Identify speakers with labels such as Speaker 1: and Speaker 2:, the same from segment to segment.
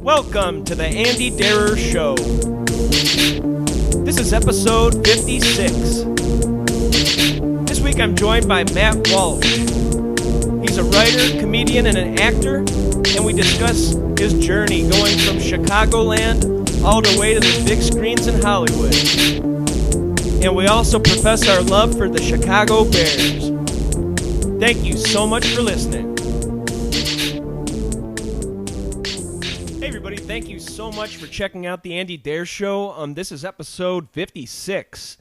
Speaker 1: Welcome to the Andy Darer Show. This is episode 56. This week I'm joined by Matt Walsh. He's a writer, comedian, and an actor, and we discuss his journey going from Chicagoland all the way to the big screens in Hollywood. And we also profess our love for the Chicago Bears. Thank you so much for listening. Hey everybody, thank you so much for checking out the Andy Darer Show. This is episode 56.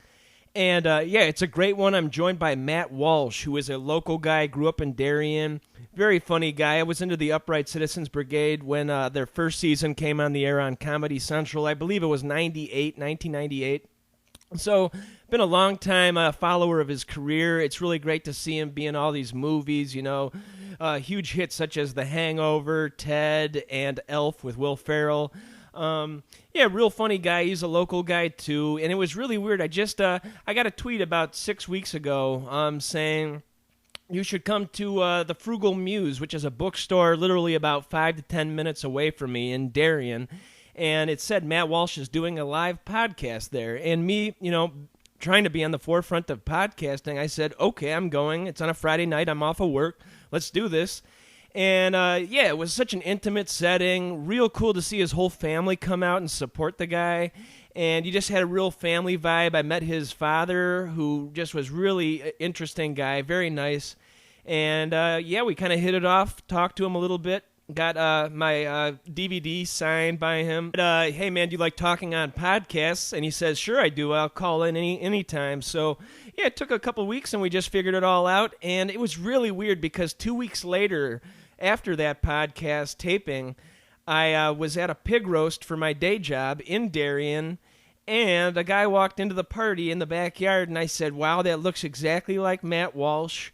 Speaker 1: And it's a great one. I'm joined by Matt Walsh, who is a local guy, grew up in Darien. Very funny guy. I was into the Upright Citizens Brigade when their first season came on the air on Comedy Central. I believe it was 1998. So, been a long time follower of his career. It's really great to see him be in all these movies, huge hits such as The Hangover, Ted, and Elf with Will Ferrell. Real funny guy. He's a local guy too, and it was really weird. I got a tweet about 6 weeks ago saying you should come to the Frugal Muse, which is a bookstore literally about 5 to 10 minutes away from me in Darien. And it said Matt Walsh is doing a live podcast there. And me, trying to be on the forefront of podcasting, I said, okay, I'm going. It's on a Friday night. I'm off of work. Let's do this. And, it was such an intimate setting. Real cool to see his whole family come out and support the guy. And you just had a real family vibe. I met his father, who just was really interesting guy, very nice. And, we kind of hit it off, talked to him a little bit. Got my DVD signed by him. Hey, man, do you like talking on podcasts? And he says, sure, I do. I'll call in anytime. So, it took a couple weeks, and we just figured it all out. And it was really weird because 2 weeks later, after that podcast taping, I was at a pig roast for my day job in Darien, and a guy walked into the party in the backyard, and I said, wow, that looks exactly like Matt Walsh.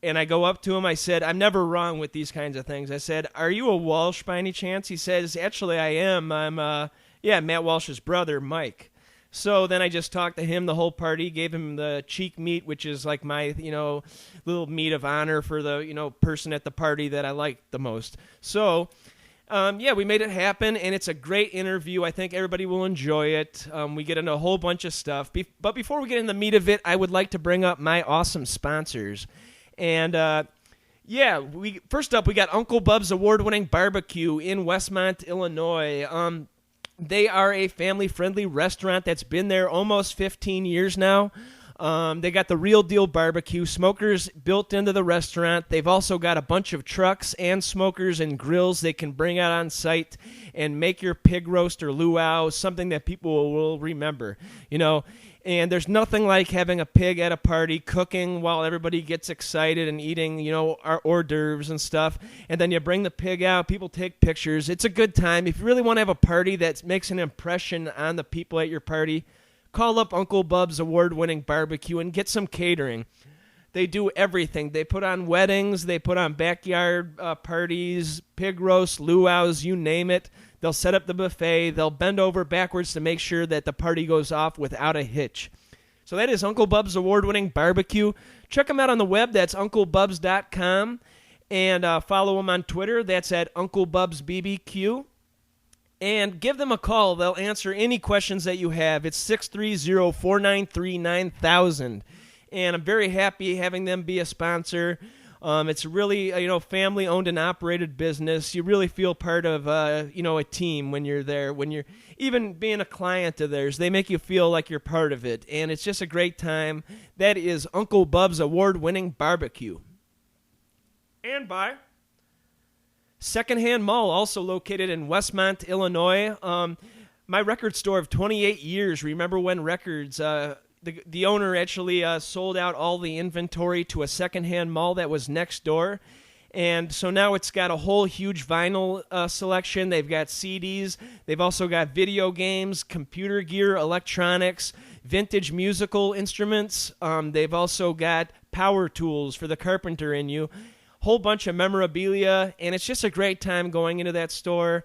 Speaker 1: And I go up to him, I said, I'm never wrong with these kinds of things. I said, are you a Walsh by any chance? He says, actually I am. I'm, Matt Walsh's brother, Mike. So then I just talked to him the whole party, gave him the cheek meat, which is like my, little meat of honor for the, person at the party that I like the most. So, we made it happen, and it's a great interview. I think everybody will enjoy it. We get into a whole bunch of stuff. But before we get into the meat of it, I would like to bring up my awesome sponsors. And, first up, we got Uncle Bub's award-winning barbecue in Westmont, Illinois. They are a family-friendly restaurant that's been there almost 15 years now. They got the real deal barbecue, smokers built into the restaurant. They've also got a bunch of trucks and smokers and grills they can bring out on site and make your pig roast or luau something that people will remember, And there's nothing like having a pig at a party, cooking while everybody gets excited and eating, our hors d'oeuvres and stuff. And then you bring the pig out, people take pictures. It's a good time. If you really want to have a party that makes an impression on the people at your party, call up Uncle Bub's award-winning barbecue and get some catering. They do everything. They put on weddings, they put on backyard parties, pig roasts, luau's, you name it. They'll set up the buffet. They'll bend over backwards to make sure that the party goes off without a hitch. So that is Uncle Bub's award-winning barbecue. Check them out on the web. That's UncleBubs.com. And follow them on Twitter. That's at UncleBubsBBQ. And give them a call. They'll answer any questions that you have. It's 630-493-9000. And I'm very happy having them be a sponsor. It's really, family-owned and operated business. You really feel part of, a team when you're there. When you're even being a client of theirs, they make you feel like you're part of it. And it's just a great time. That is Uncle Bub's award-winning barbecue. And by Secondhand Mall, also located in Westmont, Illinois. My record store of 28 years, Remember When Records, the owner actually sold out all the inventory to a secondhand mall that was next door. And so now it's got a whole huge vinyl selection. They've got CDs. They've also got video games, computer gear, electronics, vintage musical instruments. They've also got power tools for the carpenter in you. Whole bunch of memorabilia. And it's just a great time going into that store.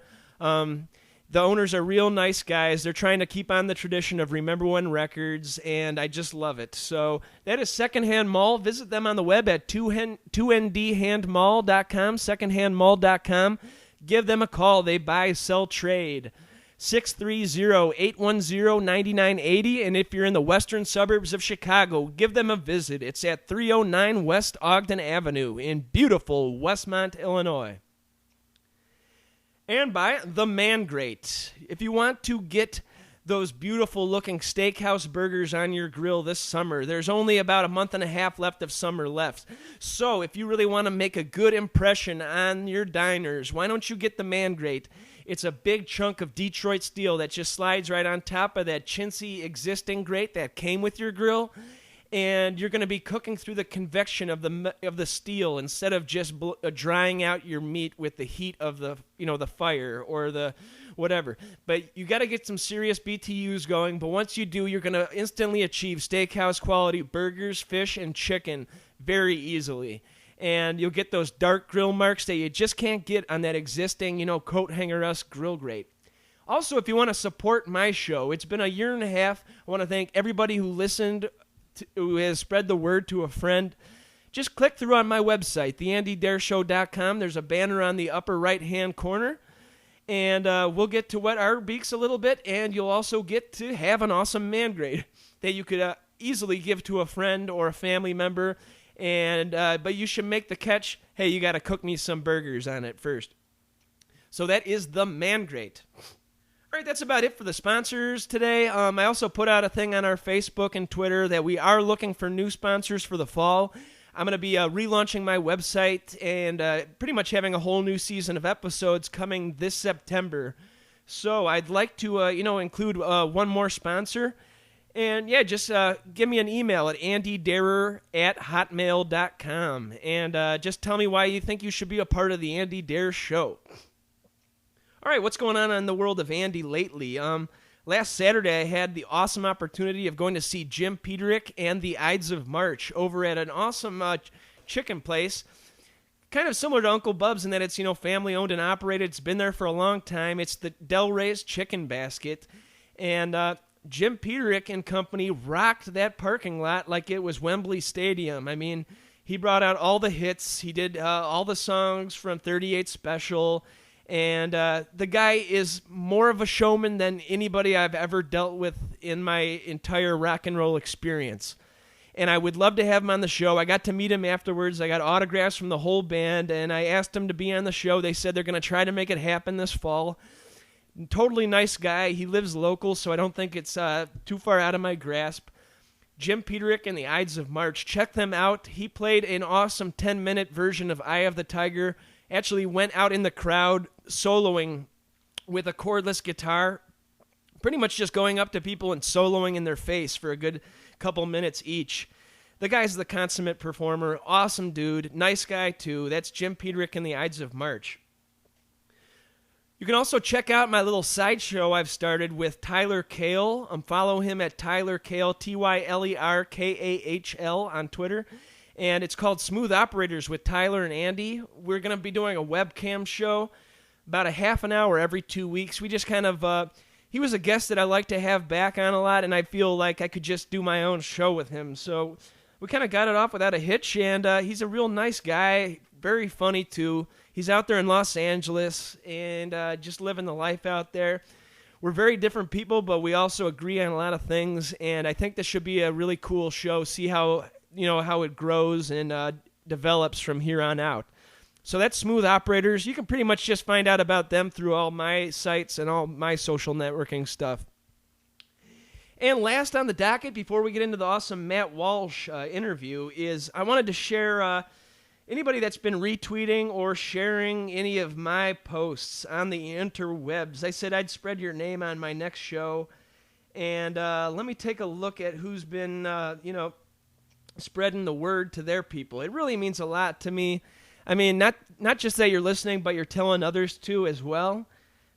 Speaker 1: The owners are real nice guys. They're trying to keep on the tradition of Remember When Records, and I just love it. So that is Secondhand Mall. Visit them on the web at 2ndhandmall.com, secondhandmall.com. give them a call. They buy, sell, trade. 630-810-9980. And if you're in the western suburbs of Chicago, give them a visit. It's at 309 West Ogden Avenue in beautiful Westmont, Illinois. And by The Man Grate. If you want to get those beautiful looking steakhouse burgers on your grill this summer, there's only about a month and a half left of summer left. So if you really want to make a good impression on your diners, why don't you get The Man Grate? It's a big chunk of Detroit steel that just slides right on top of that chintzy existing grate that came with your grill. And you're going to be cooking through the convection of the steel instead of just drying out your meat with the heat of the fire or the whatever. But you got to get some serious BTUs going. But once you do, you're going to instantly achieve steakhouse quality burgers, fish, and chicken very easily. And you'll get those dark grill marks that you just can't get on that existing, coat hanger-esque grill grate. Also, if you want to support my show, it's been a year and a half. I want to thank everybody who listened, who has spread the word to a friend. Just click through on my website, theandydareshow.com. There's a banner on the upper right-hand corner. And we'll get to wet our beaks a little bit, and you'll also get to have an awesome Man Grate that you could easily give to a friend or a family member. And but you should make the catch, hey, you got to cook me some burgers on it first. So that is The Man Grate. All right, that's about it for the sponsors today. I also put out a thing on our Facebook and Twitter that we are looking for new sponsors for the fall. I'm going to be relaunching my website and pretty much having a whole new season of episodes coming this September. So I'd like to, include one more sponsor. And, yeah, just give me an email at andydarer@hotmail.com. And just tell me why you think you should be a part of the Andy Dare Show. All right, what's going on in the world of Andy lately? Last Saturday, I had the awesome opportunity of going to see Jim Peterick and the Ides of March over at an awesome chicken place. Kind of similar to Uncle Bub's in that it's, family-owned and operated. It's been there for a long time. It's the Del Rey's Chicken Basket. And Jim Peterick and company rocked that parking lot like it was Wembley Stadium. I mean, he brought out all the hits. He did all the songs from 38 Special. And the guy is more of a showman than anybody I've ever dealt with in my entire rock and roll experience. And I would love to have him on the show. I got to meet him afterwards. I got autographs from the whole band, and I asked him to be on the show. They said they're going to try to make it happen this fall. Totally nice guy. He lives local, so I don't think it's too far out of my grasp. Jim Peterick and the Ides of March. Check them out. He played an awesome 10-minute version of Eye of the Tiger. Actually went out in the crowd soloing with a cordless guitar, pretty much just going up to people and soloing in their face for a good couple minutes each. The guy's the consummate performer, awesome dude, nice guy too. That's Jim Peterick and the Ides of March. You can also check out my little sideshow I've started with Tyler Kahl. Follow him at Tyler Kahl, TYLERKAHL on Twitter. And it's called Smooth Operators with Tyler and Andy. We're going to be doing a webcam show about a half an hour every 2 weeks. We just kind of, he was a guest that I like to have back on a lot, and I feel like I could just do my own show with him. So we kind of got it off without a hitch, and he's a real nice guy, very funny too. He's out there in Los Angeles and just living the life out there. We're very different people, but we also agree on a lot of things, and I think this should be a really cool show. See how it grows and develops from here on out. So that's Smooth Operators. You can pretty much just find out about them through all my sites and all my social networking stuff. And last on the docket, before we get into the awesome Matt Walsh interview, is I wanted to share anybody that's been retweeting or sharing any of my posts on the interwebs. I said I'd spread your name on my next show. And let me take a look at who's been, spreading the word to their people. It really means a lot to me. I mean, not just that you're listening, but you're telling others too as well.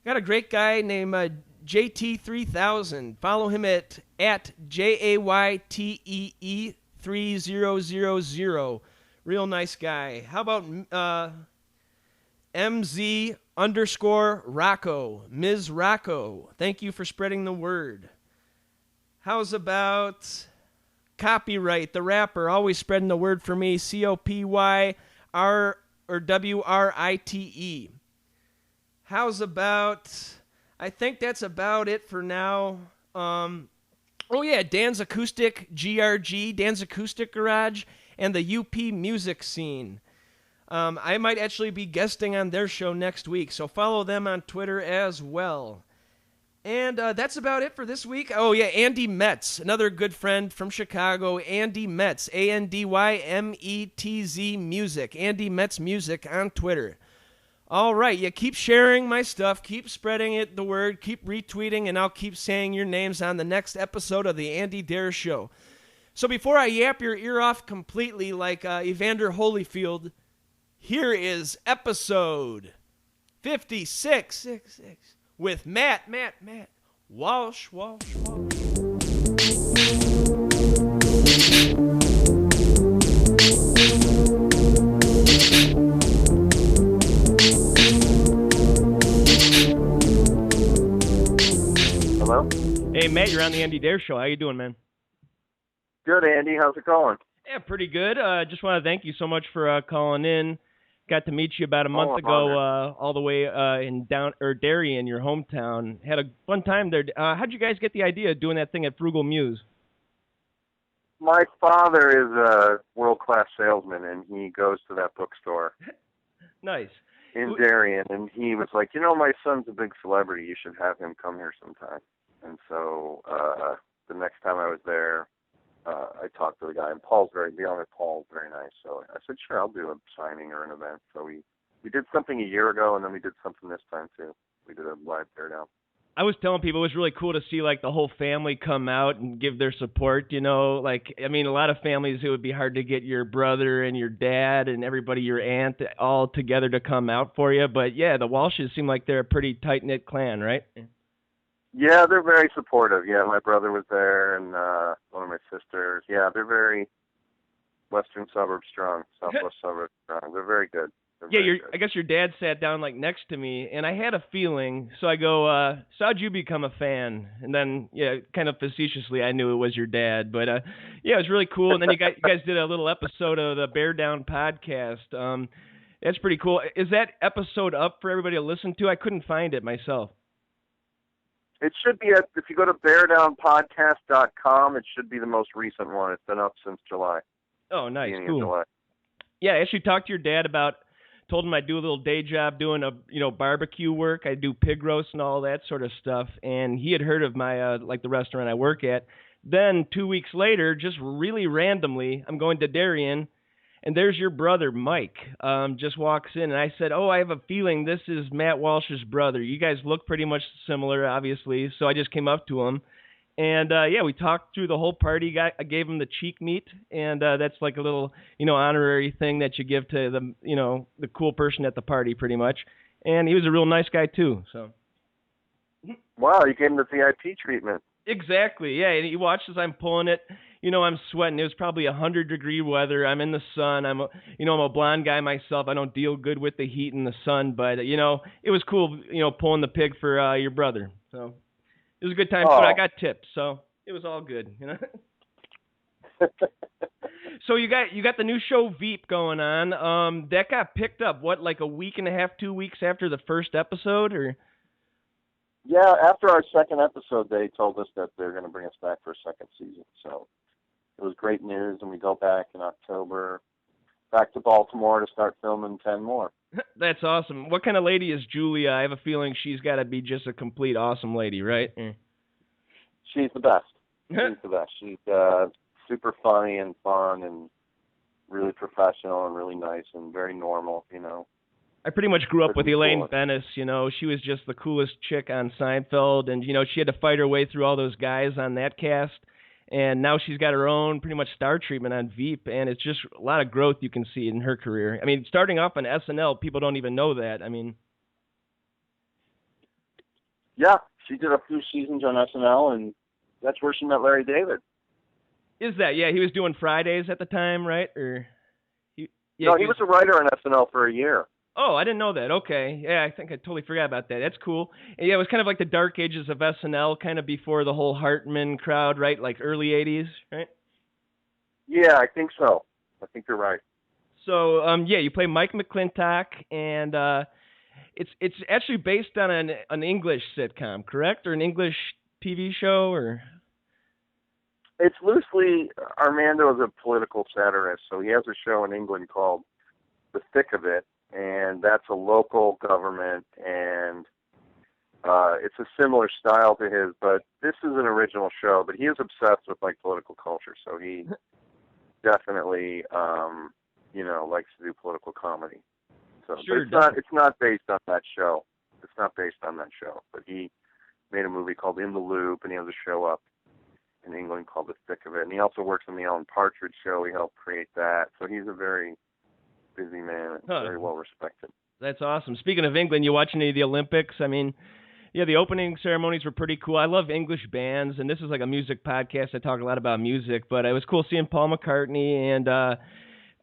Speaker 1: Got a great guy named JT3000. Follow him at JAYTEE3000. Real nice guy. How about MZ_Rocco, Ms. Rocco? Thank you for spreading the word. How's about Copyright, the rapper, always spreading the word for me, COPYR or WRITE. how's about? I think that's about it for now. Oh yeah, Dan's Acoustic GRG, Dan's Acoustic Garage, and the UP Music Scene. I might actually be guesting on their show next week, so follow them on Twitter as well. And that's about it for this week. Oh, yeah, Andy Metz, another good friend from Chicago. Andy Metz, ANDYMETZ Music. Andy Metz Music on Twitter. All right, yeah, keep sharing my stuff. Keep spreading it, the word. Keep retweeting, and I'll keep saying your names on the next episode of the Andy Dare Show. So before I yap your ear off completely like Evander Holyfield, here is episode 56 with Matt Walsh.
Speaker 2: Hello?
Speaker 1: Hey, Matt, you're on the Andy Dare Show. How you doing, man?
Speaker 2: Good, Andy. How's it going?
Speaker 1: Yeah, pretty good. Just want to thank you so much for calling in. Got to meet you about a month ago, all the way in Darien, your hometown. Had a fun time there. How'd you guys get the idea of doing that thing at Frugal Muse?
Speaker 2: My father is a world-class salesman, and he goes to that bookstore.
Speaker 1: Nice.
Speaker 2: In Darien, and he was like, my son's a big celebrity. You should have him come here sometime. And so the next time I was there, I talked to the guy, and Paul's very nice. So I said, sure, I'll do a signing or an event. So we did something a year ago, and then we did something this time too. We did a live tear down.
Speaker 1: I was telling people it was really cool to see like the whole family come out and give their support. A lot of families, it would be hard to get your brother and your dad and everybody, your aunt, all together to come out for you. But yeah, the Walshes seem like they're a pretty tight knit clan, right?
Speaker 2: Yeah, they're very supportive. Yeah, my brother was there, and one of my sisters. Yeah, they're very western suburbs strong, southwest suburbs strong. They're very good.
Speaker 1: I guess your dad sat down like next to me, and I had a feeling. So I go, so how'd you become a fan? And then, kind of facetiously, I knew it was your dad. But it was really cool. And then you guys did a little episode of the Bear Down podcast. That's pretty cool. Is that episode up for everybody to listen to? I couldn't find it myself.
Speaker 2: It should be if you go to beardownpodcast.com, it should be the most recent one. It's been up since July.
Speaker 1: Oh, nice.
Speaker 2: Beginning
Speaker 1: cool.
Speaker 2: of July.
Speaker 1: Yeah, I actually talked to your dad about, told him I do a little day job doing barbecue work. I do pig roast and all that sort of stuff. And he had heard of my, the restaurant I work at. Then 2 weeks later, just really randomly, I'm going to Darien, and there's your brother, Mike, just walks in. And I said, I have a feeling this is Matt Walsh's brother. You guys look pretty much similar, obviously. So I just came up to him. And, we talked through the whole party. I gave him the cheek meat, and that's like a little, honorary thing that you give to the cool person at the party pretty much. And he was a real nice guy, too. So.
Speaker 2: Wow, you gave him the VIP treatment.
Speaker 1: Exactly, yeah. And he watched as I'm pulling it. I'm sweating. It was probably 100-degree weather. I'm in the sun. I'm a blonde guy myself. I don't deal good with the heat and the sun. But, it was cool, pulling the pig for your brother. So. It was a good time, but I got tips, so it was all good, So you got the new show Veep going on. That got picked up, like a week and a half, 2 weeks after the first episode, or?
Speaker 2: Yeah, after our second episode, they told us that they're going to bring us back for a second season. So it was great news, and we go back in October, back to Baltimore to start filming 10 more.
Speaker 1: That's awesome. What kind of lady is Julia? I have a feeling she's got to be just a complete awesome lady, right?
Speaker 2: She's the best. She's super funny and fun and really professional and really nice and very normal,
Speaker 1: I pretty much grew up with Elaine Bennis, She was just the coolest chick on Seinfeld, and, she had to fight her way through all those guys on that cast. And now she's got her own pretty much star treatment on Veep, and it's just a lot of growth you can see in her career. I mean, starting off on SNL, people don't even know that.
Speaker 2: Yeah, she did a few seasons on SNL, and that's where she met Larry David.
Speaker 1: Is that? Yeah, he was doing Fridays at the time, right? Or
Speaker 2: he was a writer on SNL for a year.
Speaker 1: Oh, I didn't know that. Okay. Yeah, I think I totally forgot about that. That's cool. And yeah, it was kind of like the dark ages of SNL, kind of before the whole Hartman crowd, right? Like early 80s, right?
Speaker 2: Yeah, I think so. I think you're right.
Speaker 1: So, you play Mike McClintock, and It's actually based on an English sitcom, correct, or an English TV show, or?
Speaker 2: It's loosely, Armando is a political satirist, so he has a show in England called The Thick of It, and that's a local government, and it's a similar style to his, but this is an original show. But he is obsessed with like political culture, so he definitely, likes to do political comedy. So,
Speaker 1: Sure,
Speaker 2: but it's not based on that show. It's not based on that show. But he made a movie called In the Loop, and he has a show up in England called The Thick of It. And he also works on the Alan Partridge show. He helped create that. So he's a very busy man and very well respected.
Speaker 1: That's awesome. Speaking of England, you watch any of the Olympics? I mean, yeah, the opening ceremonies were pretty cool. I love English bands, and this is like a music podcast. I talk a lot about music, but it was cool seeing Paul McCartney. And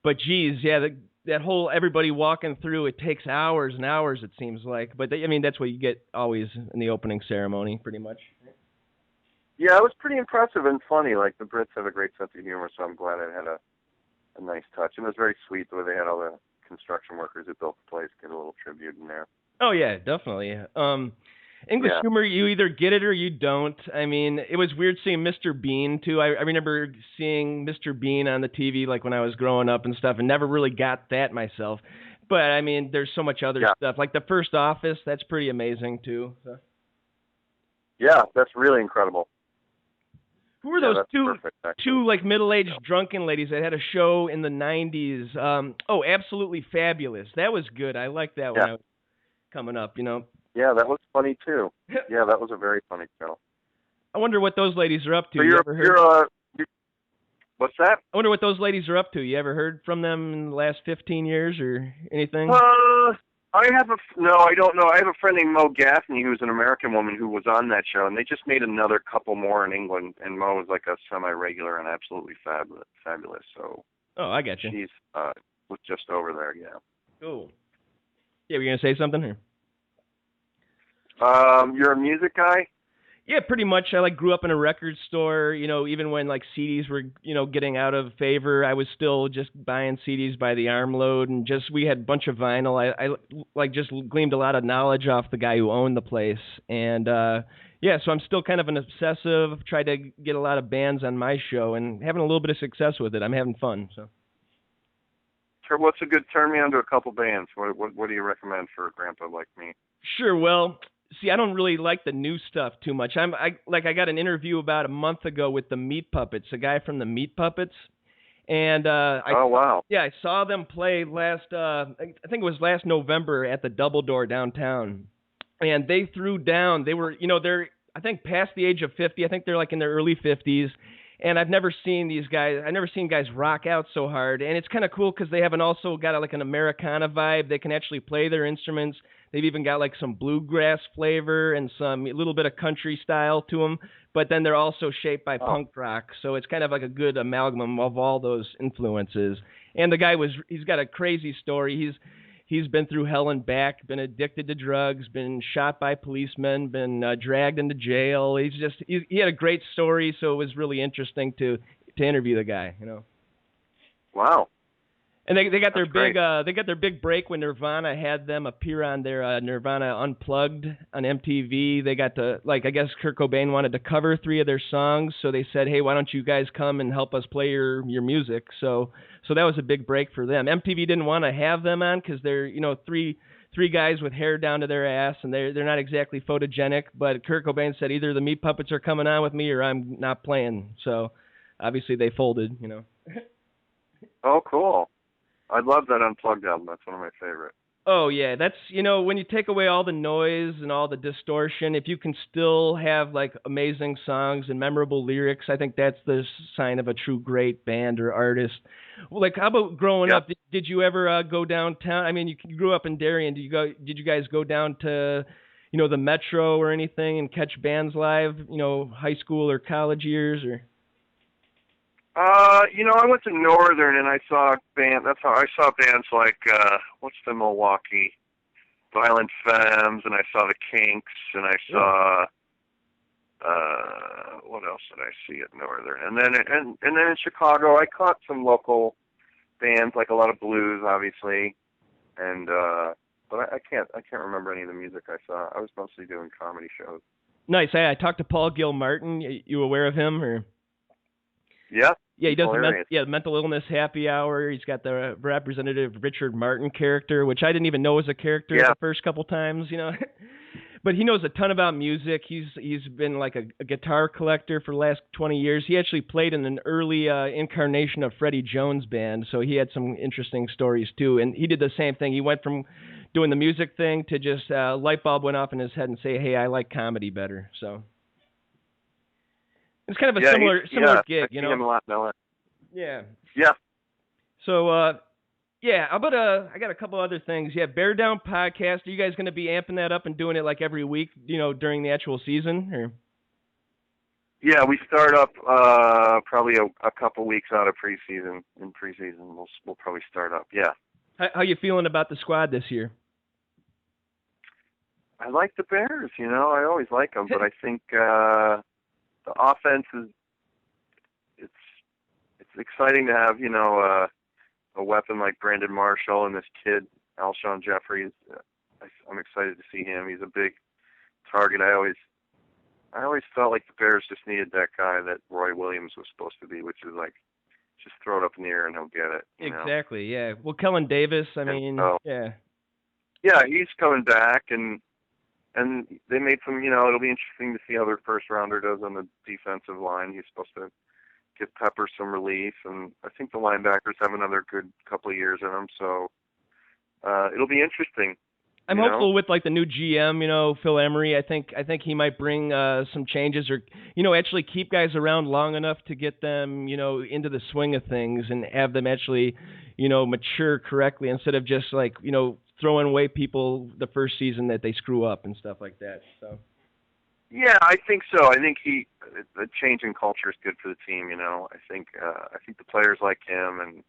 Speaker 1: but geez, yeah, that whole everybody walking through, it takes hours and hours, it seems like. But I mean, that's what you get always in the opening ceremony, pretty much.
Speaker 2: Yeah, it was pretty impressive and funny. Like, the Brits have a great sense of humor, so I'm glad it had a nice touch. And it was very sweet the way they had all the construction workers who built the place get a little tribute in there.
Speaker 1: Oh yeah, definitely. English humor, you either get it or you don't. I mean, it was weird seeing Mr. Bean too. I remember seeing Mr. Bean on the TV like when I was growing up and stuff, and never really got that myself. But I mean, there's so much other stuff. Like The First Office, that's pretty amazing too. So.
Speaker 2: Yeah, that's really incredible.
Speaker 1: Who were those two like middle-aged drunken ladies that had a show in the 90s? Absolutely Fabulous. That was good. I liked that when I was coming up,
Speaker 2: Yeah, that was funny too. Yeah, that was a very funny show.
Speaker 1: I wonder what those ladies are up to.
Speaker 2: So what's that?
Speaker 1: I wonder what those ladies are up to. You ever heard from them in the last 15 years or anything?
Speaker 2: I don't know. I have a friend named Mo Gaffney, who's an American woman who was on that show, and they just made another couple more in England, and Mo was like a semi-regular and absolutely fabulous. So.
Speaker 1: Oh, I got you.
Speaker 2: She's was just over there, yeah.
Speaker 1: Cool. Yeah, were you gonna say something here?
Speaker 2: You're a music guy?
Speaker 1: Yeah, pretty much. I grew up in a record store, even when CDs were, getting out of favor, I was still just buying CDs by the armload, and we had a bunch of vinyl. I just gleaned a lot of knowledge off the guy who owned the place. And so I'm still kind of an obsessive, tried to get a lot of bands on my show and having a little bit of success with it. I'm having fun, so.
Speaker 2: What's a good turn me on to a couple bands? What do you recommend for a grandpa like me?
Speaker 1: Sure, well, see, I don't really like the new stuff too much. I got an interview about a month ago with the Meat Puppets, a guy from the Meat Puppets, and
Speaker 2: wow.
Speaker 1: Yeah, I saw them play I think it was last November at the Double Door downtown, and they threw down. They were, they're I think past the age of 50. I think they're in their early 50s. And I've never seen guys rock out so hard. And it's kind of cool because they haven't also got an Americana vibe. They can actually play their instruments. They've even got some bluegrass flavor and a little bit of country style to them. But then they're also shaped by punk rock. So it's kind of like a good amalgam of all those influences. And the guy he's got a crazy story. He's been through hell and back, been addicted to drugs, been shot by policemen, been dragged into jail. He had a great story, so it was really interesting to interview the guy,
Speaker 2: Wow.
Speaker 1: And they got their big break when Nirvana had them appear on their Nirvana Unplugged on MTV. They got to I guess Kurt Cobain wanted to cover 3 of their songs, so they said, "Hey, why don't you guys come and help us play your music?" So that was a big break for them. MTV didn't want to have them on because they're three guys with hair down to their ass, and they're not exactly photogenic. But Kurt Cobain said either the Meat Puppets are coming on with me or I'm not playing. So obviously they folded.
Speaker 2: Oh, cool. I love that Unplugged album. That's one of my favorites.
Speaker 1: Oh, yeah. That's, when you take away all the noise and all the distortion, if you can still have, amazing songs and memorable lyrics, I think that's the sign of a true great band or artist. Well, how about growing up? Did you ever go downtown? I mean, you grew up in Darien. Did you guys go down to, the Metro or anything and catch bands live, high school or college years or?
Speaker 2: I went to Northern and I saw that's how I saw bands like, what's the Milwaukee? Violent Femmes, and I saw the Kinks, and I saw, what else did I see at Northern? And then in Chicago, I caught some local bands, like a lot of blues, obviously, and, but I can't remember any of the music I saw. I was mostly doing comedy shows.
Speaker 1: Nice. Hey, I talked to Paul Gilmartin. You aware of him or?
Speaker 2: Yeah,
Speaker 1: Yeah, he
Speaker 2: he's
Speaker 1: does
Speaker 2: hilarious.
Speaker 1: the mental illness happy hour. He's got the Representative Richard Martin character, which I didn't even know was a character
Speaker 2: Yeah,
Speaker 1: the first couple times, you know. But he knows a ton about music. He's been like a guitar collector for the last 20 years. He actually played in an early incarnation of Freddie Jones' band, so he had some interesting stories too. And he did the same thing. He went from doing the music thing to just light bulb went off in his head and say, "Hey, I like comedy better." So it's kind of a similar gig,
Speaker 2: I
Speaker 1: you
Speaker 2: see
Speaker 1: know.
Speaker 2: him a lot now.
Speaker 1: Yeah.
Speaker 2: Yeah,
Speaker 1: So yeah, how about I got a couple other things. Yeah, Bear Down podcast. Are you guys going to be amping that up and doing it like every week, you know, during the actual season or?
Speaker 2: yeah. We start up probably a couple weeks out of preseason. In preseason, we'll probably start up. Yeah.
Speaker 1: How you feeling about the squad this year?
Speaker 2: I like the Bears. You know, I always like them, but I think the offense is it's exciting to have, you know, a weapon like Brandon Marshall and this kid Alshon Jeffries. I'm excited to see him. He's a big target. I always felt like the Bears just needed that guy that Roy Williams was supposed to be, which is like just throw it up in the air and he'll get it.
Speaker 1: Exactly. Yeah. Well, Kellen Davis. I mean, yeah.
Speaker 2: Yeah, he's coming back, and they made some. You know, it'll be interesting to see how their first rounder does on the defensive line. He's supposed to give Pepper some relief, and I think the linebackers have another good couple of years in them. So it'll be interesting.
Speaker 1: I'm hopeful with like the new GM, you know, Phil Emery. I think he might bring some changes, or you know, actually keep guys around long enough to get them, you know, into the swing of things and have them actually, you know, mature correctly instead of just like, you know, throwing away people the first season that they screw up and stuff like that. So.
Speaker 2: Yeah, I think so. I think the change in culture is good for the team. You know, I think the players like him, and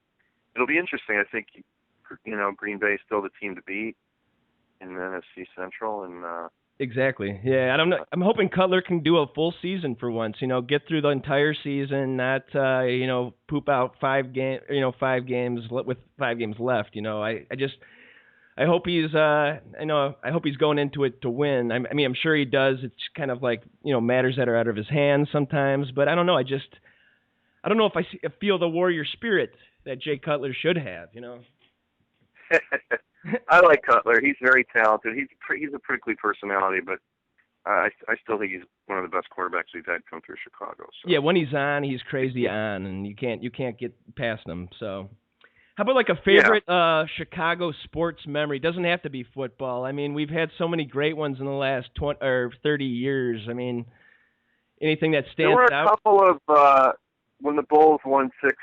Speaker 2: it'll be interesting. I think, you know, Green Bay is still the team to beat in the NFC Central, and
Speaker 1: exactly. Yeah, and I'm hoping Cutler can do a full season for once. You know, get through the entire season, not you know, poop out 5 games with 5 games left. You know, I hope he's I hope he's going into it to win. I mean, I'm sure he does. It's kind of like, you know, matters that are out of his hands sometimes, but I don't know. I don't know if I feel the warrior spirit that Jay Cutler should have, you know.
Speaker 2: I like Cutler. He's very talented. He's a prickly personality, but I still think he's one of the best quarterbacks we've had come through Chicago. So.
Speaker 1: Yeah, when he's on, he's crazy on, and you can't get past him. So, how about like a favorite Chicago sports memory? Doesn't have to be football. I mean, we've had so many great ones in the last 20 or 30 years. I mean, anything that stands out?
Speaker 2: There were a couple of when the Bulls won 6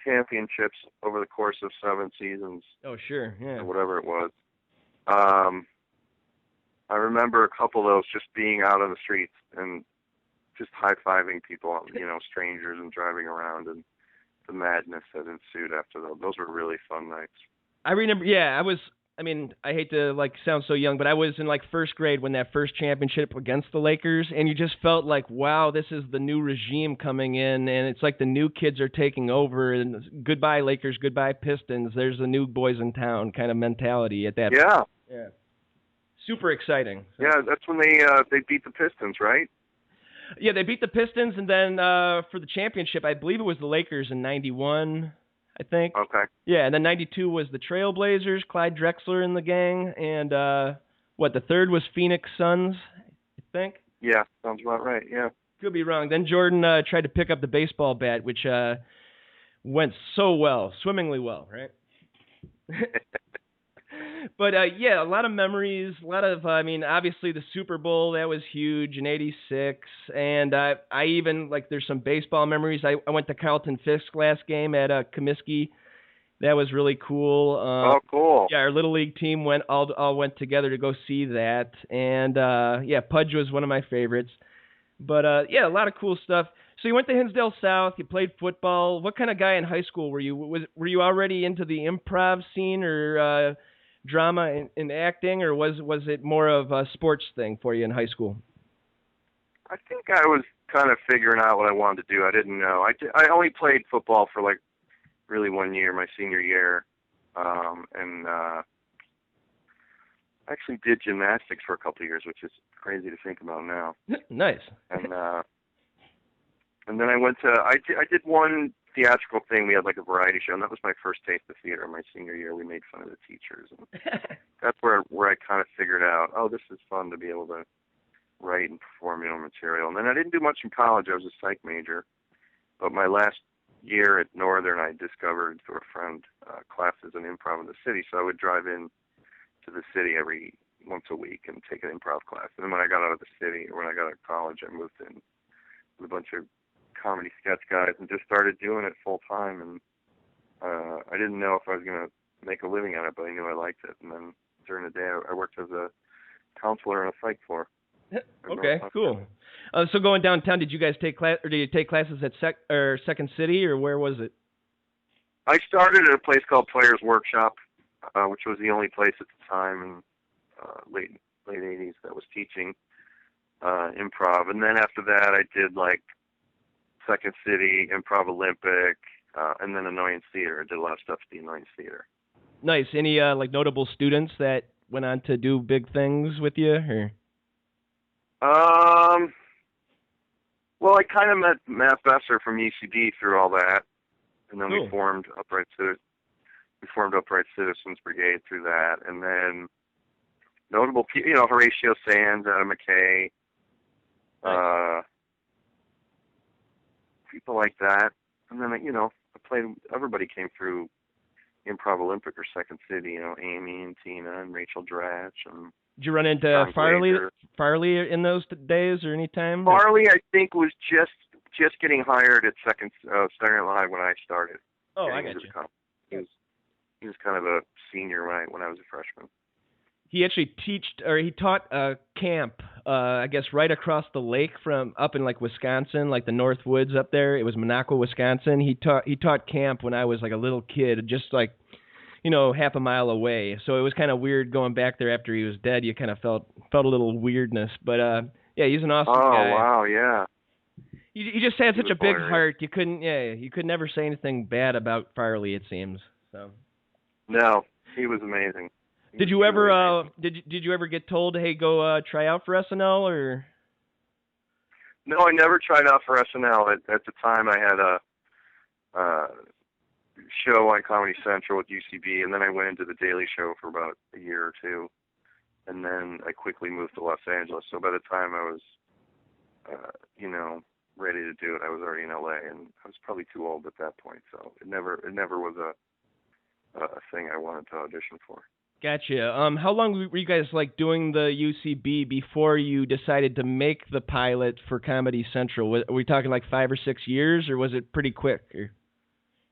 Speaker 2: championships over the course of 7 seasons.
Speaker 1: Oh, sure, yeah.
Speaker 2: Or whatever it was. I remember a couple of those just being out on the streets and just high-fiving people, you know, strangers, and driving around, and the madness that ensued after those. Those were really fun nights.
Speaker 1: I remember, yeah, I hate to like sound so young, but I was in like first grade when that first championship against the Lakers, and you just felt like, wow, this is the new regime coming in, and it's like the new kids are taking over, and goodbye Lakers, goodbye Pistons. There's the new boys in town kind of mentality at that point. Yeah. Super exciting. So.
Speaker 2: Yeah, that's when they beat the Pistons, right?
Speaker 1: Yeah, they beat the Pistons, and then for the championship, I believe it was the Lakers in '91. I think.
Speaker 2: Okay.
Speaker 1: Yeah, and then '92 was the Trailblazers, Clyde Drexler in the gang, and the third was Phoenix Suns, I think.
Speaker 2: Yeah, sounds about right. Yeah.
Speaker 1: Could be wrong. Then Jordan tried to pick up the baseball bat, which went so well, swimmingly well, right? But yeah, a lot of memories, a lot of, I mean, obviously the Super Bowl, that was huge in '86, and I even, like, there's some baseball memories. I went to Carlton Fisk's last game at Comiskey. That was really cool.
Speaker 2: Oh, cool.
Speaker 1: Yeah, our Little League team all went together to go see that, and yeah, Pudge was one of my favorites. But yeah, a lot of cool stuff. So you went to Hinsdale South, you played football. What kind of guy in high school were you? Were you already into the improv scene or drama and acting, or was it more of a sports thing for you in high school?
Speaker 2: I think I was kind of figuring out what I wanted to do. I didn't know. I only played football for like really 1 year, my senior year, and actually did gymnastics for a couple of years, which is crazy to think about now.
Speaker 1: Nice.
Speaker 2: And then I went to I did one theatrical thing. We had like a variety show, and that was my first taste of theater. My senior year, we made fun of the teachers, and that's where I kind of figured out, oh, this is fun to be able to write and perform your own material. And then I didn't do much in college. I was a psych major, but my last year at Northern, I discovered through a friend classes in improv in the city. So I would drive in to the city every once a week and take an improv class. And then when I got out of the city, or when I got out of college, I moved in with a bunch of comedy sketch guys and just started doing it full time. And I didn't know if I was going to make a living at it, but I knew I liked it. And then during the day, I worked as a counselor in a psych floor.
Speaker 1: Okay, cool. So going downtown, did you guys take class, or did you take classes at Second City, or where was it?
Speaker 2: I started at a place called Players Workshop, which was the only place at the time in late '80s that was teaching improv. And then after that, I did like Second City, Improv Olympic, and then Annoyance Theater. I did a lot of stuff at the Annoyance Theater.
Speaker 1: Nice. Any like notable students that went on to do big things with you, or?
Speaker 2: Well, I kind of met Matt Besser from UCB through all that, and then
Speaker 1: cool.
Speaker 2: we formed Upright Citizens Brigade through that, and then notable people, Horatio Sands, Adam McKay,
Speaker 1: nice.
Speaker 2: People like that, and then I played. Everybody came through Improv Olympic or Second City, Amy and Tina and Rachel Dratch and.
Speaker 1: Did you run into Farley in those days or any time?
Speaker 2: Farley, I think, was just getting hired at Saturday Night Live when I started.
Speaker 1: Oh, I got you.
Speaker 2: He was kind of a senior when I was a freshman.
Speaker 1: He actually taught camp, I guess, right across the lake from up in like Wisconsin, like the North Woods up there. It was Monaco, Wisconsin. He taught camp when I was like a little kid, just like, half a mile away. So it was kind of weird going back there after he was dead. You kind of felt a little weirdness. But, yeah, he's an awesome guy.
Speaker 2: Oh, wow, yeah.
Speaker 1: You just had such a big heart. You could never say anything bad about Farley, it seems. So.
Speaker 2: No, he was amazing.
Speaker 1: Did you ever did you ever get told, hey, go try out for SNL, or?
Speaker 2: No, I never tried out for SNL. At the time, I had a show on Comedy Central with UCB, and then I went into the Daily Show for about a year or two, and then I quickly moved to Los Angeles. So by the time I was, ready to do it, I was already in LA, and I was probably too old at that point. So it never was a thing I wanted to audition for.
Speaker 1: Gotcha. How long were you guys doing the UCB before you decided to make the pilot for Comedy Central? Are we talking 5 or 6 years, or was it pretty quick?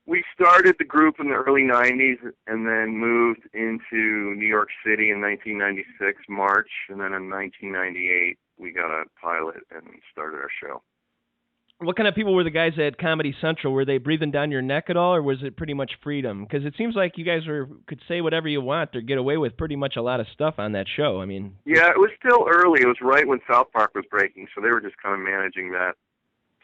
Speaker 2: We started the group in the early 90s and then moved into New York City in 1996, March, and then in 1998 we got a pilot and started our show.
Speaker 1: What kind of people were the guys at Comedy Central? Were they breathing down your neck at all, or was it pretty much freedom? Because it seems like you guys could say whatever you want or get away with pretty much a lot of stuff on that show. I mean,
Speaker 2: yeah, it was still early. It was right when South Park was breaking, so they were just kind of managing that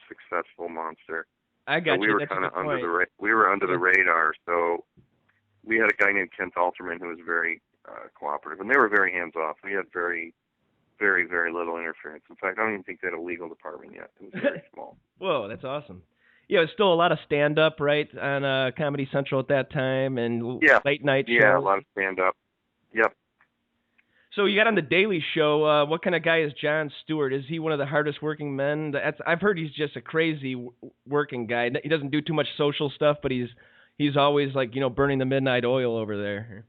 Speaker 2: successful monster.
Speaker 1: I got
Speaker 2: so
Speaker 1: you.
Speaker 2: We were kind of under the radar. So we had a guy named Kent Alterman who was very cooperative, and they were very hands off. We had very, very, very little interference. In fact, I don't even think they had a legal department yet. It was very small.
Speaker 1: Whoa, that's awesome. Yeah, it's still a lot of stand-up, right, on Comedy Central at that time, and late night shows.
Speaker 2: Yeah, a lot of stand-up. Yep.
Speaker 1: So you got on the Daily Show. What kind of guy is Jon Stewart? Is he one of the hardest working men? I've heard he's just a crazy working guy. He doesn't do too much social stuff, but he's always burning the midnight oil over there.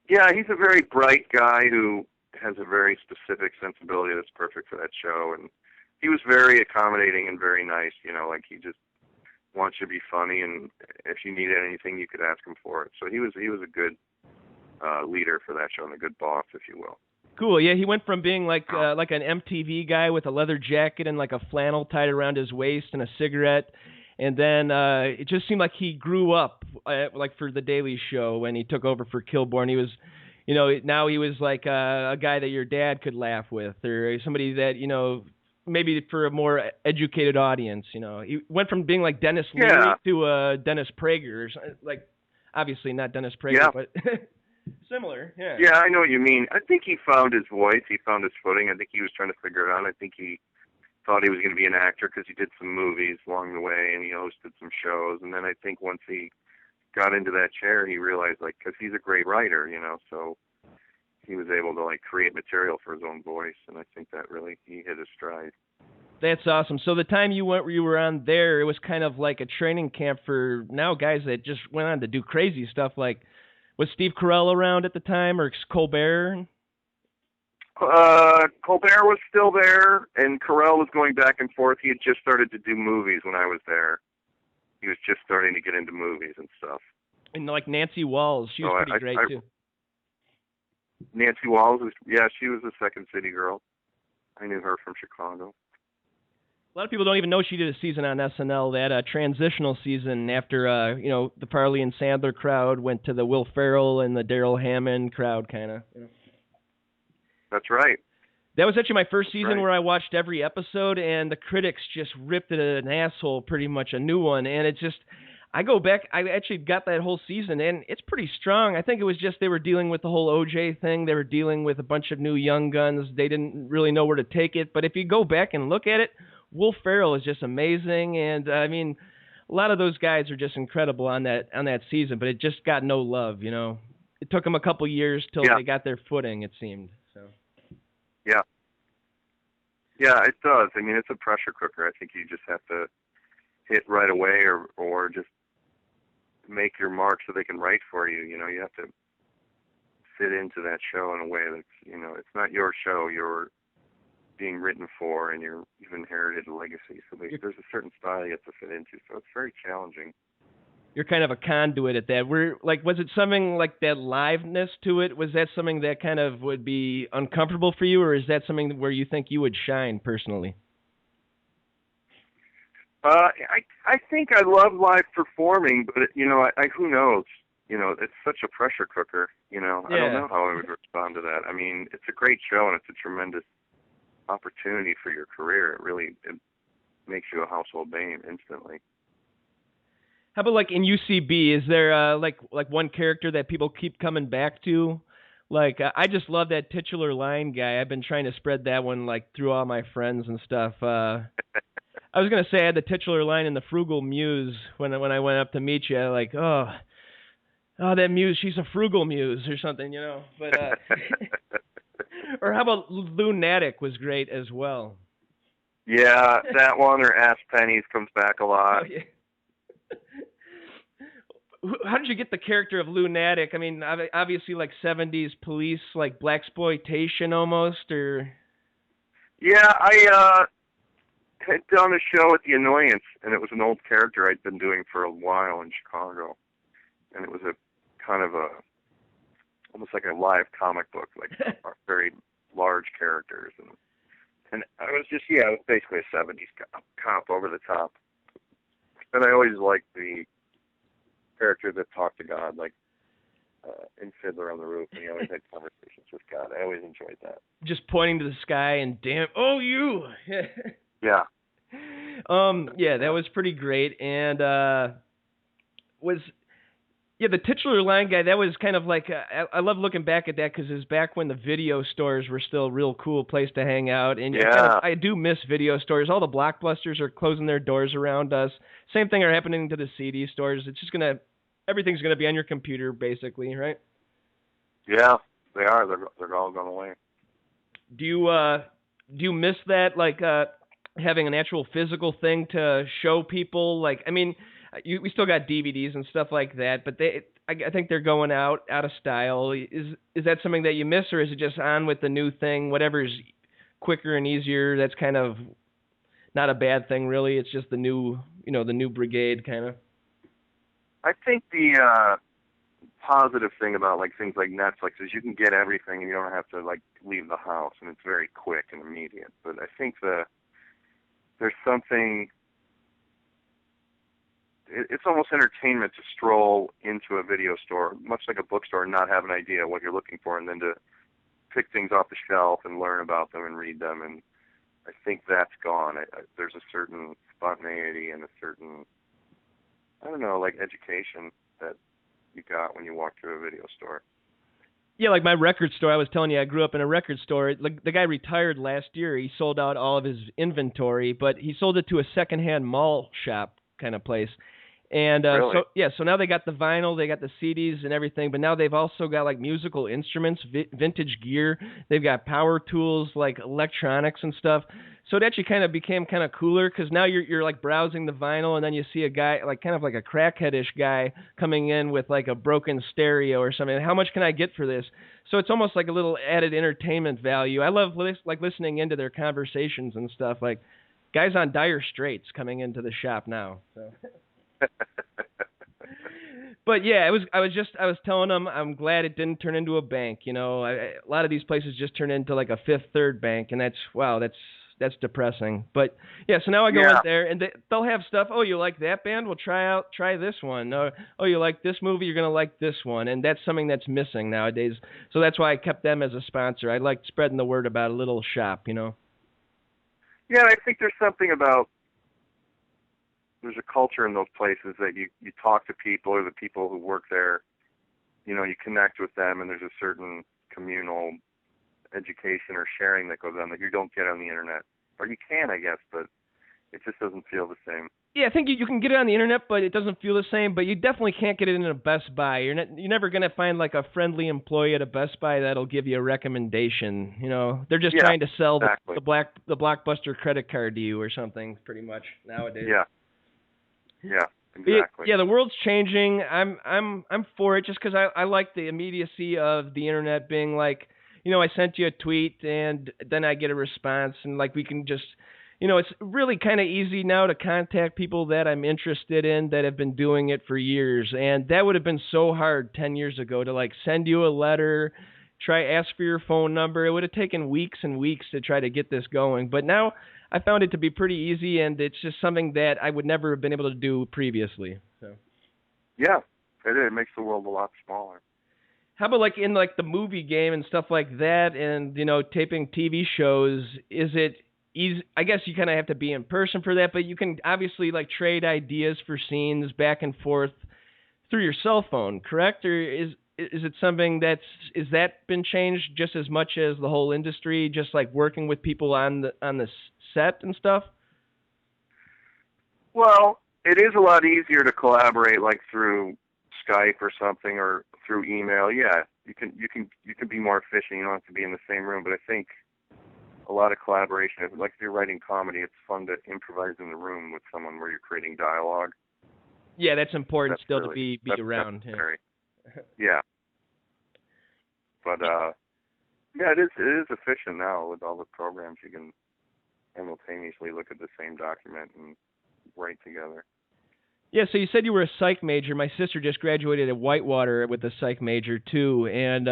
Speaker 2: Yeah, he's a very bright guy who has a very specific sensibility that's perfect for that show, and he was very accommodating and very nice. He just wants you to be funny, and if you needed anything, you could ask him for it. So he was a good leader for that show and a good boss, if you will.
Speaker 1: Cool. Yeah, he went from being like an MTV guy with a leather jacket and like a flannel tied around his waist and a cigarette, and then it just seemed like he grew up for the Daily Show when he took over for Kilborn. He was, now he was like a guy that your dad could laugh with, or somebody that maybe for a more educated audience. He went from being like Dennis Leary to Dennis Prager, obviously not Dennis Prager, but. Similar, yeah.
Speaker 2: Yeah, I know what you mean. I think he found his voice. He found his footing. I think he was trying to figure it out. I think he thought he was going to be an actor because he did some movies along the way and he hosted some shows. And then I think once he got into that chair, he realized, like, because he's a great writer, you know, so he was able to, like, create material for his own voice. And I think that really, he hit his stride.
Speaker 1: That's awesome. So the time you were on there, it was kind of like a training camp for now guys that just went on to do crazy stuff. Like, was Steve Carell around at the time, or Colbert?
Speaker 2: Colbert was still there, and Carell was going back and forth. He had just started to do movies when I was there. He was just starting to get into movies and stuff.
Speaker 1: And like Nancy Walls, she was pretty great too.
Speaker 2: Nancy Walls she was a Second City girl. I knew her from Chicago.
Speaker 1: A lot of people don't even know she did a season on SNL, that transitional season after, the Farley and Sandler crowd went to the Will Ferrell and the Daryl Hammond crowd, kind of. You know.
Speaker 2: That's right.
Speaker 1: That was actually my first season where I watched every episode, and the critics just ripped it an asshole, pretty much a new one. And it just, I go back, I actually got that whole season, and it's pretty strong. I think it was just they were dealing with the whole OJ thing. They were dealing with a bunch of new young guns. They didn't really know where to take it. But if you go back and look at it, Will Ferrell is just amazing, and I mean, a lot of those guys are just incredible on that season. But it just got no love, you know. It took them a couple years till they got their footing, it seemed. So.
Speaker 2: Yeah, it does. I mean, it's a pressure cooker. I think you just have to hit right away, or just make your mark so they can write for you. You know, you have to fit into that show in a way that's, you know, it's not your show. You're being written for, and you've inherited a legacy. So there's a certain style you have to fit into. So it's very challenging.
Speaker 1: You're kind of a conduit at that. Was it something like that liveness to it? Was that something that kind of would be uncomfortable for you, or is that something where you think you would shine personally?
Speaker 2: I think I love live performing, but you know, I who knows? You know, it's such a pressure cooker. You know, I don't know how I would respond to that. I mean, it's a great show and it's a tremendous opportunity for your career. It makes you a household name instantly.
Speaker 1: How about like in UCB? Is there like one character that people keep coming back to? Like I just love that titular line guy. I've been trying to spread that one like through all my friends and stuff. I was gonna say I had the titular line in the Frugal Muse when I went up to meet you. Like that Muse, she's a frugal muse or something, you know. But or how about Lunatic was great as well.
Speaker 2: Yeah, that one or Ask Pennies comes back a lot.
Speaker 1: Oh, yeah. How did you get the character of Lunatic? I mean, obviously like 70s police, like blaxploitation almost, or...
Speaker 2: Yeah, I had done a show at The Annoyance, and it was an old character I'd been doing for a while in Chicago. And it was a kind of almost like a live comic book, like very large characters. And I was just, it was basically a 70s cop over the top. And I always liked the character that talked to God, like in Fiddler on the Roof, and he always had conversations with God. I always enjoyed that. Just
Speaker 1: pointing to the sky and you!
Speaker 2: Yeah.
Speaker 1: That was pretty great. And the titular line guy, that was kind of like, I love looking back at that because it was back when the video stores were still a real cool place to hang out. And I do miss video stores. All the Blockbusters are closing their doors around us. Same thing are happening to the CD stores. It's just everything's going to be on your computer, basically, right?
Speaker 2: Yeah, they are. They're all going away.
Speaker 1: Do you miss that, like having an actual physical thing to show people? Like, I mean, we still got DVDs and stuff like that, but I think they're going out of style. Is that something that you miss, or is it just on with the new thing? Whatever's quicker and easier, that's kind of not a bad thing, really. It's just the new brigade, kind of.
Speaker 2: I think the positive thing about like things like Netflix is you can get everything and you don't have to like leave the house, and it's very quick and immediate. But I think there's something. It's almost entertainment to stroll into a video store, much like a bookstore, and not have an idea what you're looking for, and then to pick things off the shelf and learn about them and read them. And I think that's gone. There's a certain spontaneity and a certain, I don't know, like education that you got when you walk through a video store.
Speaker 1: Yeah, like my record store. I was telling you, I grew up in a record store. Like the guy retired last year. He sold out all of his inventory, but he sold it to a secondhand mall shop kind of place. And
Speaker 2: Really?
Speaker 1: so now they got the vinyl, they got the CDs and everything, but now they've also got like musical instruments, vintage gear. They've got power tools, like electronics and stuff. So it actually kind of became kind of cooler because now you're like browsing the vinyl and then you see a guy like kind of like a crackheadish guy coming in with like a broken stereo or something. How much can I get for this? So it's almost like a little added entertainment value. I love like listening into their conversations and stuff. Like guys on dire straits coming into the shop now. So. But yeah, I was telling them I'm glad it didn't turn into a bank. You know, a lot of these places just turn into like a Fifth Third bank, and that's depressing. But yeah, so now I go in there and they'll have stuff. Oh, you like that band? Well, try this one. Oh, you like this movie? You're gonna like this one, and that's something that's missing nowadays. So that's why I kept them as a sponsor. I like spreading the word about a little shop. You know.
Speaker 2: Yeah, I think there's something about. There's a culture in those places that you talk to people or the people who work there, you know, you connect with them, and there's a certain communal education or sharing that goes on that you don't get on the internet. Or you can, I guess, but it just doesn't feel the same.
Speaker 1: Yeah, I think you can get it on the internet, but it doesn't feel the same. But you definitely can't get it in a Best Buy. You're never gonna find like a friendly employee at a Best Buy that'll give you a recommendation. You know, they're just trying to sell the Blockbuster credit card to you or something, pretty much nowadays.
Speaker 2: Yeah, exactly.
Speaker 1: Yeah, the world's changing. I'm for it just because I like the immediacy of the internet being like, you know, I sent you a tweet and then I get a response and like we can just, you know, it's really kind of easy now to contact people that I'm interested in that have been doing it for years. And that would have been so hard 10 years ago to like send you a letter, ask for your phone number. It would have taken weeks and weeks to try to get this going. But now I found it to be pretty easy, and it's just something that I would never have been able to do previously. So.
Speaker 2: Yeah, it makes the world a lot smaller.
Speaker 1: How about like in like the movie game and stuff like that, and you know, taping TV shows? Is it easy? I guess you kind of have to be in person for that, but you can obviously like trade ideas for scenes back and forth through your cell phone, correct? Or is it something is that been changed just as much as the whole industry, just like working with people on the set and stuff?
Speaker 2: Well, it is a lot easier to collaborate like through Skype or something or through email. Yeah, you can be more efficient. You don't have to be in the same room. But I think a lot of collaboration, like if you're writing comedy, it's fun to improvise in the room with someone where you're creating dialogue.
Speaker 1: Yeah, that's important
Speaker 2: to
Speaker 1: be around.
Speaker 2: Yeah. But yeah, it is efficient now with all the programs. You can simultaneously look at the same document and write together.
Speaker 1: Yeah, so you said you were a psych major. My sister just graduated at Whitewater with a psych major too, and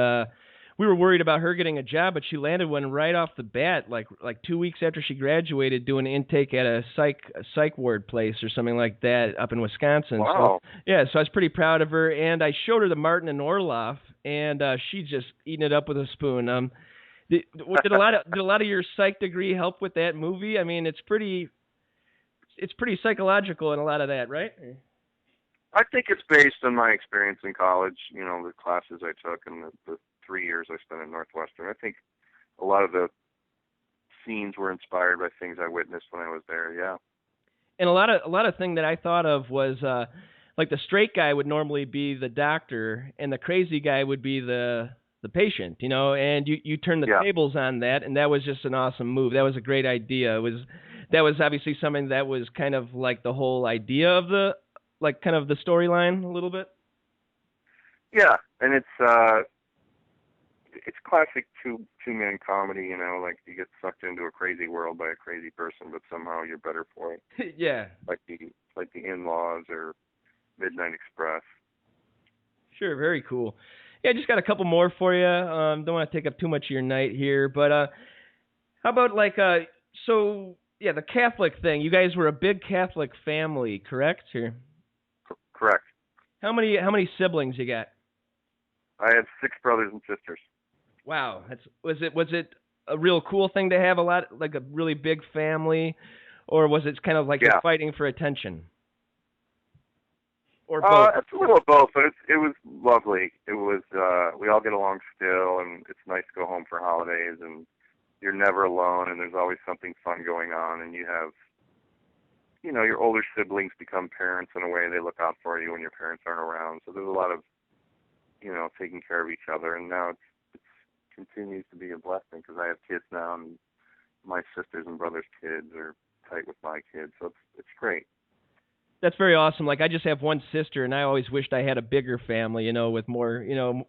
Speaker 1: we were worried about her getting a job, but she landed one right off the bat, like 2 weeks after she graduated, doing an intake at a psych ward place or something like that up in Wisconsin.
Speaker 2: Wow.
Speaker 1: So, yeah, so I was pretty proud of her, and I showed her the Martin and Orloff, and she's just eating it up with a spoon. Did a lot of your psych degree help with that movie? I mean, it's pretty psychological in a lot of that, right?
Speaker 2: I think it's based on my experience in college, you know, the classes I took and the 3 years I spent at Northwestern. I think a lot of the scenes were inspired by things I witnessed when I was there, yeah.
Speaker 1: And a lot of thing that I thought of was like the straight guy would normally be the doctor and the crazy guy would be the patient, you know, and you turn the tables on that, and that was just an awesome move. That was a great idea. That was obviously something that was kind of like the whole idea of the storyline a little bit.
Speaker 2: Yeah, and it's classic two-man comedy, you know, like you get sucked into a crazy world by a crazy person, but somehow you're better for it.
Speaker 1: Yeah.
Speaker 2: Like the In-Laws or Midnight Express.
Speaker 1: Sure, very cool. Yeah, I just got a couple more for you. Don't want to take up too much of your night here, but how about like so yeah, the Catholic thing. You guys were a big Catholic family, correct? Or?
Speaker 2: Correct.
Speaker 1: How many siblings you got?
Speaker 2: I have 6 brothers and sisters.
Speaker 1: Wow, was it a real cool thing to have a really big family, or was it kind of like you're fighting for attention? or both?
Speaker 2: It's a little of both, but it was lovely. It was we all get along still, and it's nice to go home for holidays, and you're never alone, and there's always something fun going on, and you have, your older siblings become parents in a way. They look out for you when your parents aren't around. So there's a lot of, taking care of each other, and now it continues to be a blessing because I have kids now, and my sisters and brothers' kids are tight with my kids, so it's great.
Speaker 1: That's very awesome. Like, I just have one sister, and I always wished I had a bigger family, with more,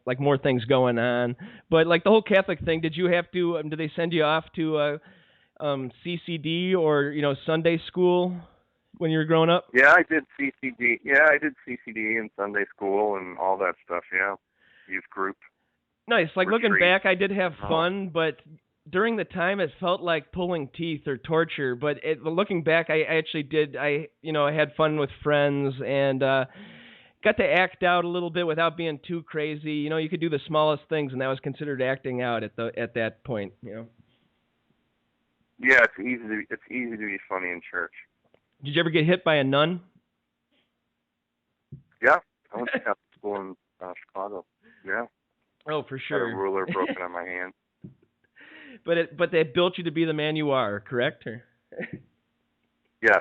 Speaker 1: like more things going on. But like the whole Catholic thing, did you have to? Did they send you off to CCD or Sunday school when you were growing up?
Speaker 2: Yeah, I did CCD. Yeah, I did CCD and Sunday school and all that stuff. Yeah, youth group.
Speaker 1: Nice. Like
Speaker 2: retreat.
Speaker 1: Looking back, I did have fun, but during the time, it felt like pulling teeth or torture. But looking back, I actually did. I had fun with friends and got to act out a little bit without being too crazy. You could do the smallest things, and that was considered acting out at that point.
Speaker 2: Yeah, it's easy to be funny in church.
Speaker 1: Did you ever get hit by a nun?
Speaker 2: Yeah, I went to Catholic school in Chicago. Yeah.
Speaker 1: Oh, for sure.
Speaker 2: Had a ruler broken on my hand.
Speaker 1: But they built you to be the man you are, correct? Or?
Speaker 2: Yes.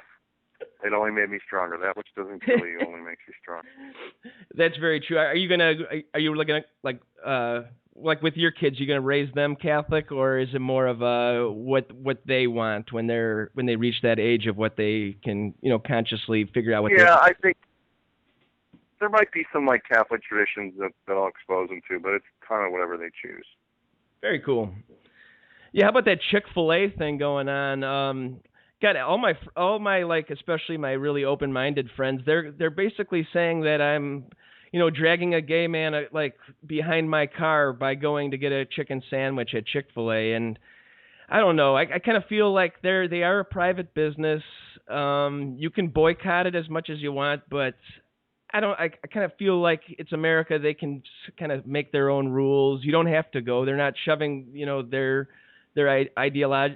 Speaker 2: It only made me stronger. That which doesn't kill you only makes you stronger.
Speaker 1: That's very true. Are you looking at like with your kids, you gonna raise them Catholic, or is it more of what they want when they reach that age of what they can consciously figure out what?
Speaker 2: Yeah, I think there might be some like Catholic traditions that I'll expose them to, but it's kind of whatever they choose.
Speaker 1: Very cool. Yeah, how about that Chick-fil-A thing going on? God, all my like, especially my really open-minded friends, they're basically saying that I'm, dragging a gay man like behind my car by going to get a chicken sandwich at Chick-fil-A, and I don't know. I kind of feel like they are a private business. You can boycott it as much as you want, but I kind of feel like it's America. They can kind of make their own rules. You don't have to go. They're not shoving, their ideology,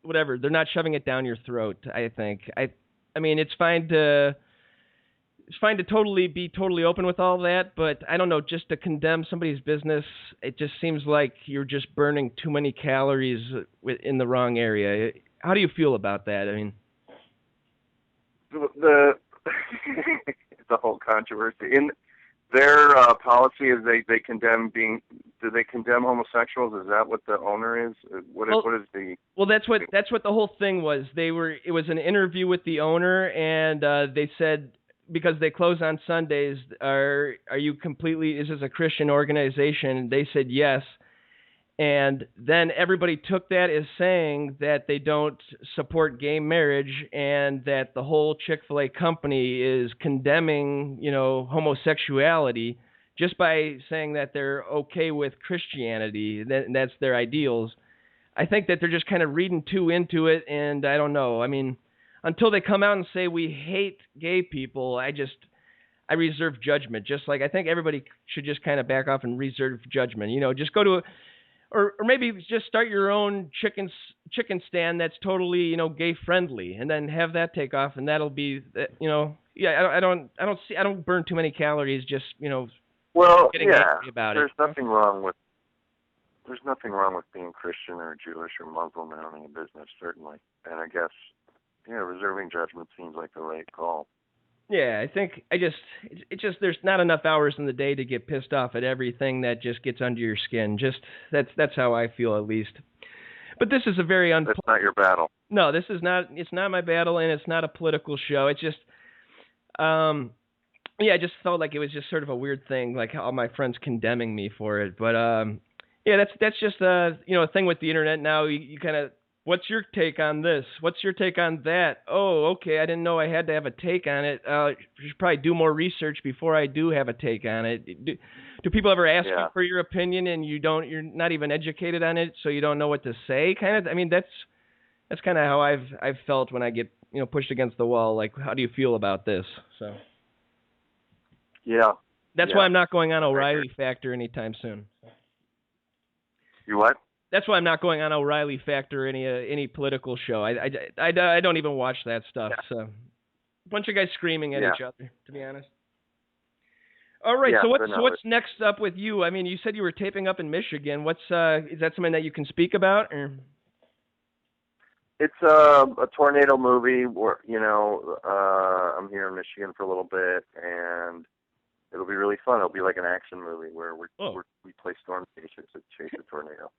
Speaker 1: whatever. They're not shoving it down your throat. I think. I mean, it's fine to be totally open with all that, but I don't know. Just to condemn somebody's business, it just seems like you're just burning too many calories in the wrong area. How do you feel about that? I mean,
Speaker 2: the whole controversy in their policy is they condemn do they condemn homosexuals? Is that what the owner is? What is the?
Speaker 1: Well, that's what the whole thing was. It was an interview with the owner, and they said because they close on Sundays, are you completely? Is this a Christian organization? And they said yes. And then everybody took that as saying that they don't support gay marriage and that the whole Chick-fil-A company is condemning, homosexuality just by saying that they're okay with Christianity, and that's their ideals. I think that they're just kind of reading too into it, and I don't know. I mean, until they come out and say we hate gay people, I reserve judgment. Just like I think everybody should just kind of back off and reserve judgment. Just go to or maybe just start your own chicken stand that's totally gay friendly, and then have that take off, and that'll be yeah. I don't burn too many calories just
Speaker 2: well,
Speaker 1: getting
Speaker 2: yeah.
Speaker 1: angry about
Speaker 2: There's
Speaker 1: it.
Speaker 2: nothing wrong with being Christian or Jewish or Muslim and owning a business, certainly. And I guess reserving judgment seems like the right call.
Speaker 1: Yeah, I think it's just there's not enough hours in the day to get pissed off at everything that just gets under your skin. Just that's how I feel, at least. But this is a very
Speaker 2: That's not your battle.
Speaker 1: No, this is not. It's not my battle, and it's not a political show. It's just, I just felt like it was just sort of a weird thing, like all my friends condemning me for it. But yeah, that's just a thing with the internet now. You kind of. What's your take on this? What's your take on that? Oh, okay. I didn't know I had to have a take on it. I should probably do more research before I do have a take on it. Do people ever ask you for your opinion and you're not even educated on it, so you don't know what to say? Kind of. I mean, that's kind of how I've felt when I get pushed against the wall. Like, how do you feel about this? So.
Speaker 2: Yeah.
Speaker 1: That's why I'm not going on O'Reilly Factor anytime soon.
Speaker 2: You what?
Speaker 1: That's why I'm not going on O'Reilly Factor or any political show. I don't even watch that stuff. Yeah. So, a bunch of guys screaming at each other, to be honest. All right.
Speaker 2: Yeah,
Speaker 1: So
Speaker 2: but no,
Speaker 1: what's next up with you? I mean, you said you were taping up in Michigan. What's is that something that you can speak about? Or?
Speaker 2: it's a tornado movie where, I'm here in Michigan for a little bit, and it'll be really fun. It'll be like an action movie where we play storm chasers that chase a tornado.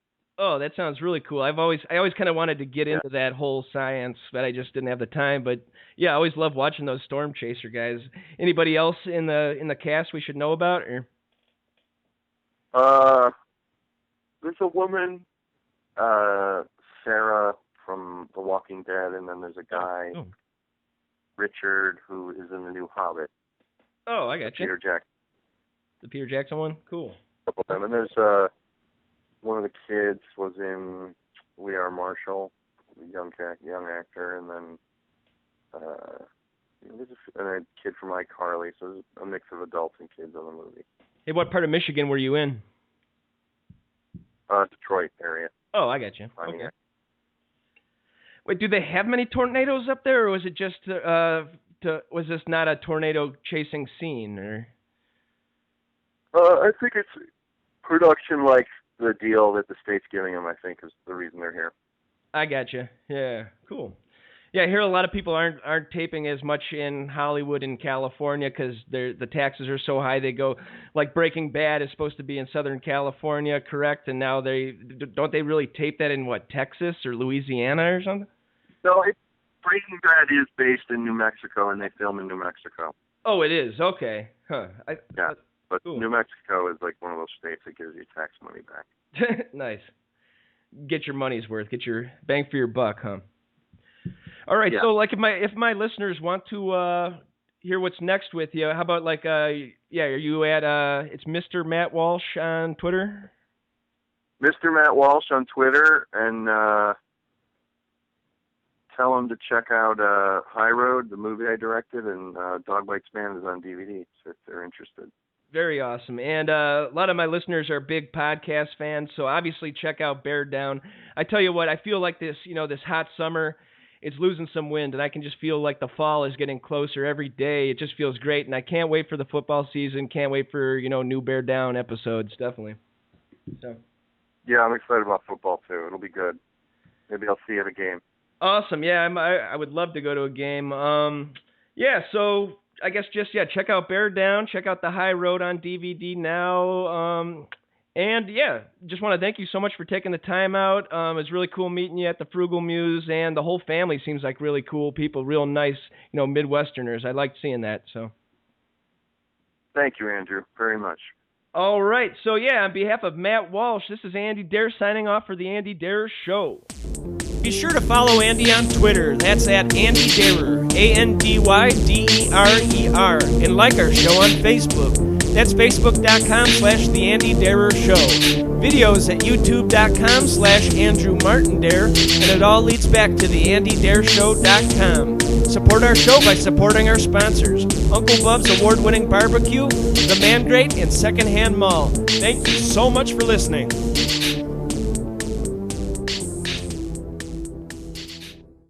Speaker 1: Oh, that sounds really cool. I always kind of wanted to get into that whole science, but I just didn't have the time. But yeah, I always love watching those storm chaser guys. Anybody else in the cast we should know about? Or?
Speaker 2: There's a woman, Sarah from The Walking Dead, and then there's a guy, Richard, who is in the new Hobbit.
Speaker 1: Oh, I got you.
Speaker 2: Peter Jackson.
Speaker 1: The Peter Jackson one? Cool.
Speaker 2: And there's one of the kids was in We Are Marshall, a young actor, and then there's a kid from iCarly, so there's a mix of adults and kids on the movie.
Speaker 1: Hey, what part of Michigan were you in?
Speaker 2: Detroit area.
Speaker 1: Oh, I got you. Okay. Wait, do they have many tornadoes up there, or was it just was this not a tornado chasing scene? Or
Speaker 2: I think it's production like the deal that the state's giving them, I think, is the reason they're here.
Speaker 1: I gotcha. Yeah, cool. Yeah, I hear a lot of people aren't taping as much in Hollywood and California because the taxes are so high. They go, like Breaking Bad is supposed to be in Southern California, correct? And now don't they really tape that in Texas or Louisiana or something?
Speaker 2: No, Breaking Bad is based in New Mexico, and they film in New Mexico.
Speaker 1: Oh, it is? Okay. Huh.
Speaker 2: Yeah, but
Speaker 1: cool.
Speaker 2: New Mexico is like one of those states that gives you tax money back.
Speaker 1: Nice. Get your money's worth. Get your bang for your buck, huh? All right.
Speaker 2: Yeah.
Speaker 1: So, like, if my listeners want to hear what's next with you, how about are you at it's Mr. Matt Walsh on Twitter?
Speaker 2: Mr. Matt Walsh on Twitter, and tell them to check out High Road, the movie I directed, and Dog Bites Band is on DVD, so if they're interested.
Speaker 1: Very awesome. And a lot of my listeners are big podcast fans, so obviously check out Bear Down. I tell you what, I feel like this hot summer, it's losing some wind, and I can just feel like the fall is getting closer every day. It just feels great, and I can't wait for the football season. Can't wait for, new Bear Down episodes, definitely. So.
Speaker 2: Yeah, I'm excited about football, too. It'll be good. Maybe I'll see you at a game.
Speaker 1: Awesome. Yeah, I would love to go to a game. So I guess check out Bear Down. Check out The High Road on DVD now. And just want to thank you so much for taking the time out. It was really cool meeting you at the Frugal Muse, and the whole family seems like really cool people, real nice, Midwesterners. I liked seeing that. So.
Speaker 2: Thank you, Andrew, very much.
Speaker 1: All right. So on behalf of Matt Walsh, this is Andy Dare signing off for the Andy Dare Show. Be sure to follow Andy on Twitter. That's at Andy Darer, ANDYDERER, and like our show on Facebook. That's facebook.com/The Andy Darer Show. Videos at youtube.com/Andrew Martin Dare, and it all leads back to theandydareshow.com. Support our show by supporting our sponsors: Uncle Bub's award-winning barbecue, The Man Great, and Secondhand Mall. Thank you so much for listening.